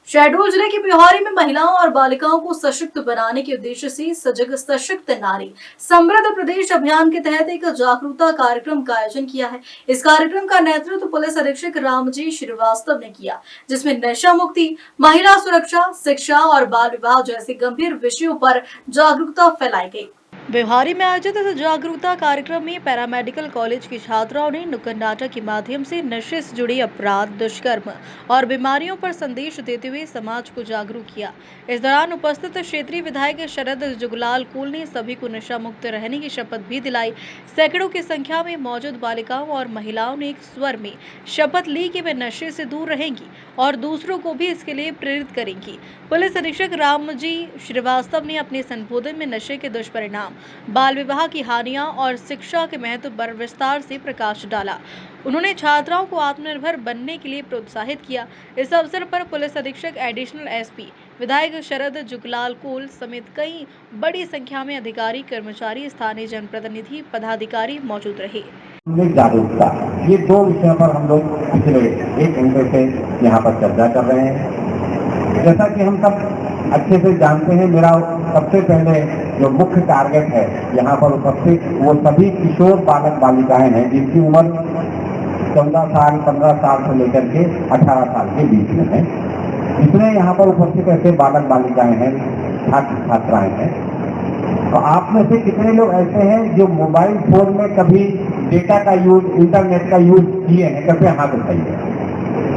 शहडोल जिले के बिहारी में महिलाओं और बालिकाओं को सशक्त बनाने के उद्देश्य से सजग सशक्त नारी समृद्ध प्रदेश अभियान के तहत एक जागरूकता कार्यक्रम का आयोजन किया है। इस कार्यक्रम का नेतृत्व पुलिस अधीक्षक रामजी श्रीवास्तव ने किया, जिसमें नशा मुक्ति, महिला सुरक्षा, शिक्षा और बाल विवाह जैसे गंभीर विषयों पर जागरूकता फैलाई गई। बिहारी में आयोजित इस जागरूकता कार्यक्रम में पैरामेडिकल कॉलेज की छात्राओं ने नुक्कड़ नाटक के माध्यम से नशे से जुड़े अपराध, दुष्कर्म और बीमारियों पर संदेश देते हुए समाज को जागरूक किया। इस दौरान उपस्थित क्षेत्रीय विधायक शरद जुगलाल कुल ने सभी को नशा मुक्त रहने की शपथ भी दिलाई। सैकड़ों की संख्या में मौजूद बालिकाओं और महिलाओं ने एक स्वर में शपथ ली कि वे नशे से दूर रहेंगी और दूसरों को भी इसके लिए प्रेरित करेंगी। पुलिस अधीक्षक रामजी श्रीवास्तव ने अपने संबोधन में नशे के दुष्परिणाम, बाल विवाह की हानियां और शिक्षा के महत्व पर विस्तार से प्रकाश डाला। उन्होंने छात्राओं को आत्मनिर्भर बनने के लिए प्रोत्साहित किया। इस अवसर पर पुलिस अधीक्षक एडिशनल एसपी, विधायक शरद जुगलाल कोल समेत कई बड़ी संख्या में अधिकारी, कर्मचारी, स्थानीय जनप्रतिनिधि, पदाधिकारी मौजूद रहे। जागरूकता, ये दो विषयों पर हम लोग पिछले 1 घंटे से यहाँ पर चर्चा कर रहे हैं। जैसा कि हम सब अच्छे से जानते हैं, मेरा सबसे पहले जो मुख्य टारगेट है यहाँ पर उपस्थित वो सभी किशोर बालक बालिकाएं हैं जिनकी उम्र 14 साल 15 साल से लेकर के 18 साल के बीच में है। जितने यहाँ पर उपस्थित ऐसे बालक बालिकाएं हैं, छात्र छात्राएं हैं, तो आप में से कितने लोग ऐसे हैं जो मोबाइल फोन में कभी डेटा का यूज, इंटरनेट का यूज किए हैं? कृपया हाथ उठाइए।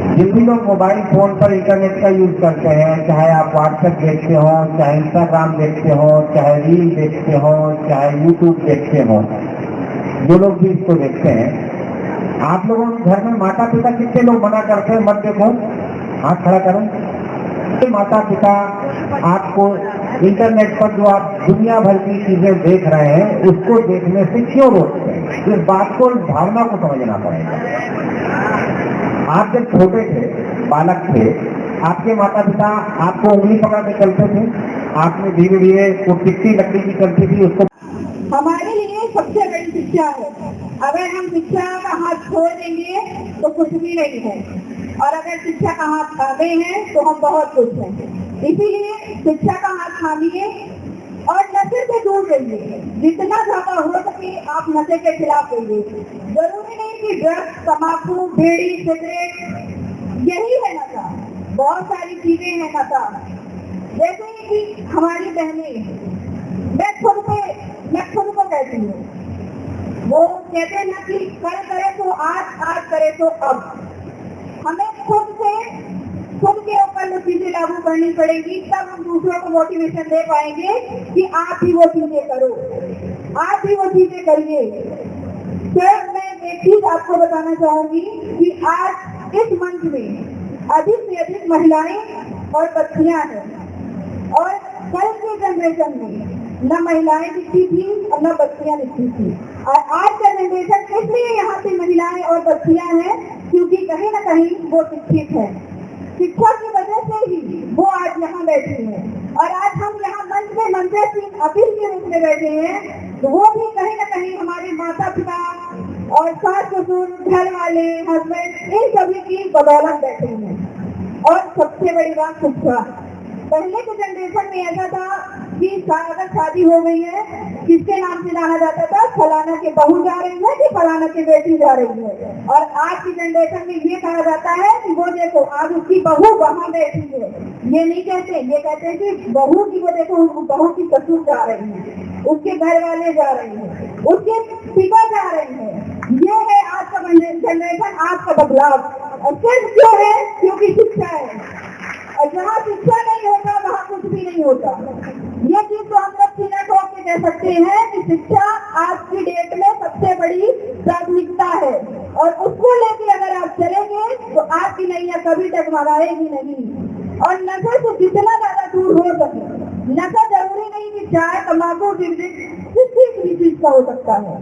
जिन भी लोग मोबाइल फोन पर इंटरनेट का यूज करते हैं, चाहे आप व्हाट्सएप देखते हो, चाहे इंस्टाग्राम देखते हो, चाहे रील देखते हो, चाहे यूट्यूब देखते हो, जो लोग भी इसको देखते हैं, आप लोगों के घर में माता पिता कितने लोग मना करते हैं मत देखो? हाथ खड़ा करें। माता पिता आपको इंटरनेट पर जो आप दुनिया भर की चीजें देख रहे हैं उसको देखने से क्यों रोकते हैं? इस बात को, इस भावना को समझना पड़ेगा। आप जब छोटे थे, बालक थे, आपके माता पिता आपको उंगली पकड़ के चलते थे, आपने धीरे धीरे वो टिक्की लकड़ी की चलती थी उसको। हमारे लिए सबसे बड़ी शिक्षा है। अगर हम शिक्षा का हाथ छोड़ देंगे तो कुछ भी नहीं है, और अगर शिक्षा का हाथ थामे हैं तो हम बहुत कुछ हैं। इसीलिए शिक्षा का हाथ थामिए और नशे से दूर रहिए। जितना ज्यादा हो सके आप नशे के खिलाफ रहिए। जरूरी नहीं कि ड्रग्स, तम्बाकू, बीड़ी, सिगरेट यही है नशा, बहुत सारी चीजें हैं नशा। जैसे कि हमारी बहनें, मैं खुद को कहती हूँ, वो कहते हैं ना कि कल करे तो आज करे तो अब। हमें खुद के ऊपर वो चीजें लागू करनी पड़ेगी, तब हम दूसरों को मोटिवेशन दे पाएंगे कि आप भी वो चीजें करो, आप भी वो चीजें करिए। तो मैं एक चीज आपको बताना चाहूंगी कि आज इस मंच में अधिक से अधिक महिलाएं और बच्चियां हैं, और कल के जनरेशन में न महिलाएं दिखती थी और न बच्चियां दिखती थी। और आज का जनरेशन इसलिए यहाँ पे महिलाएं और बच्चियां हैं क्योंकि कहीं न कहीं वो शिक्षित है। शिक्षा की वजह से ही वो आज यहाँ बैठी हैं, और आज हम यहाँ मंच में मंत्री अपील के रूप में बैठे हैं, तो वो भी कहीं न कहीं हमारे माता पिता और सास ससुर, घर वाले, हस्बैंड, इन सभी की बदौलत बैठे हैं। और सबसे बड़ी बात शिक्षा। पहले के जनरेशन में ऐसा था कि अगर शादी हो गई है, किसके नाम से जाना जाता था? फलाना के बहू जा रही है कि फलाना की बेटी जा रही है। और आज की जनरेशन में ये कहा जाता है कि वो देखो आज उसकी बहू वहां बैठी है। ये नहीं कहते, ये कहते हैं कि बहू की, वो देखो बहू की ससुर जा रही है, उसके घर वाले जा रहे हैं, उसके पिता जा रहे हैं। ये है आज का जनरेशन, आज का बदलाव। और सिर्फ क्यों है? क्योंकि शिक्षा है, और जहाँ शिक्षा नहीं होता वहाँ कुछ भी नहीं होता। ये चीज तो हम लोग सीना ठोक के कह सकते हैं कि शिक्षा आज की डेट में सबसे बड़ी प्राथमिकता है, और उसको लेके अगर आप चलेंगे तो आपकी नैया कभी डगमगाएगी नहीं। और नशे से जितना ज्यादा दूर हो सके, नशा जरूरी नहीं कि चाय, तम्बाकू, सिगरेट, किसी भी चीज का हो सकता है।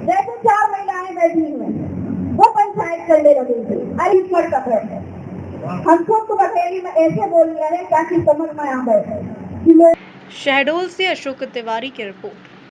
जैसे 4 महिलाएं बैठी हैं, वो पंचायत करने लगी थी, अलीगढ़ तक है। हम सबको बखेली में ऐसे बोल रहे हैं ताकि समझ में आ जाए। शहडोल से अशोक तिवारी की रिपोर्ट।